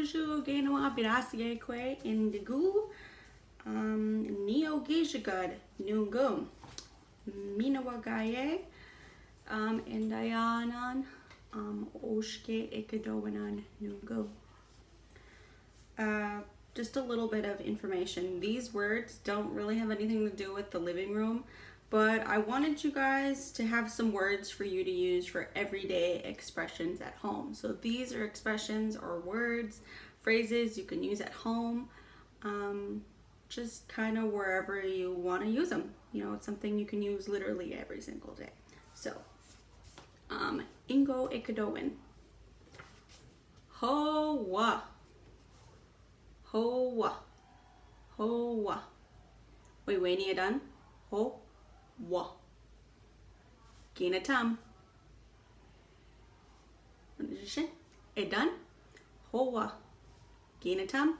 Uju Gainawa Birasige Kwe Indigu Neo Gijagud Nungum Minawagaye Indianan Oshke Ikidowinan Nungu. Just a little bit of information. These words don't really have anything to do with the living room, but I wanted you guys to have some words for you to use for everyday expressions at home. So these are expressions or words, phrases you can use at home, just kind of wherever you want to use them. You know, it's something you can use literally every single day. So, Ingo Ikidowin. Hoa. Hoa. Hoa. Wait, you done? Ho. Wa. Gina tam. It done? Hoa. Gina tam.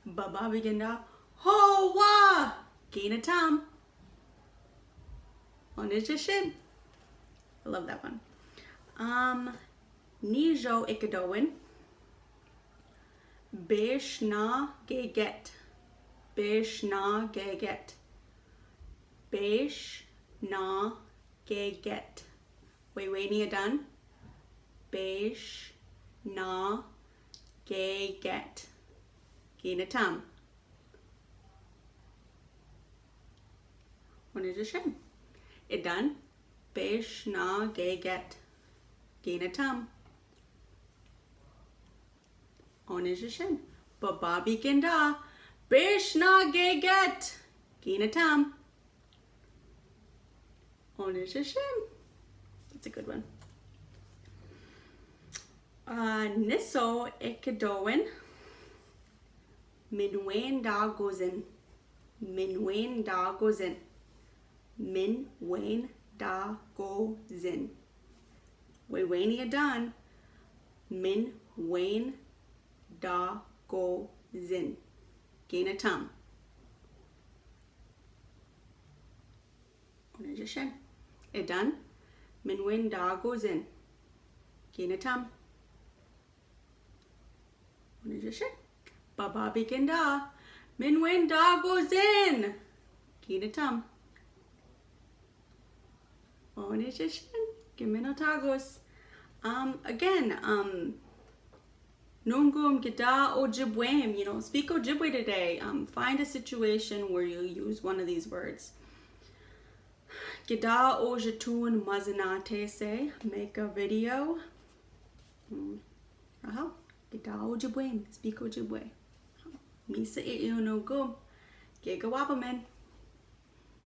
Baba begin da. Hoa. Gina tam. On is your shin. I love that one. Nijo Ikidowin. Beshna geget. Beshna geget. Beshna geget. Wait, you done? Beshna geget. Gina tam. What is your shin? It done? Beshna geget. Gina tam. On is your shin. Bababi kinda. Beshna geget. Gina tam. On is your shin. That's a good one. Niso Ikidowin. Minwin da gozin. Minwin da gozin. Minwin da gozin. Wait, you done? Minwin da gozin. Gina tam. What is your shin? It done? Minwin da gozin. Gina tam. What is your shin? Baba begin da. Minwin da gozin. Gina tam. What is your shin? Giminotagos. Again, Nungum Gida Ojibwem, you know, speak Ojibwe today. Find a situation where you use one of these words. Gida Ojitun Mazinate say, make a video. Gida Ojibwem, speak Ojibwe. Misa Nungum, Gigawabaman.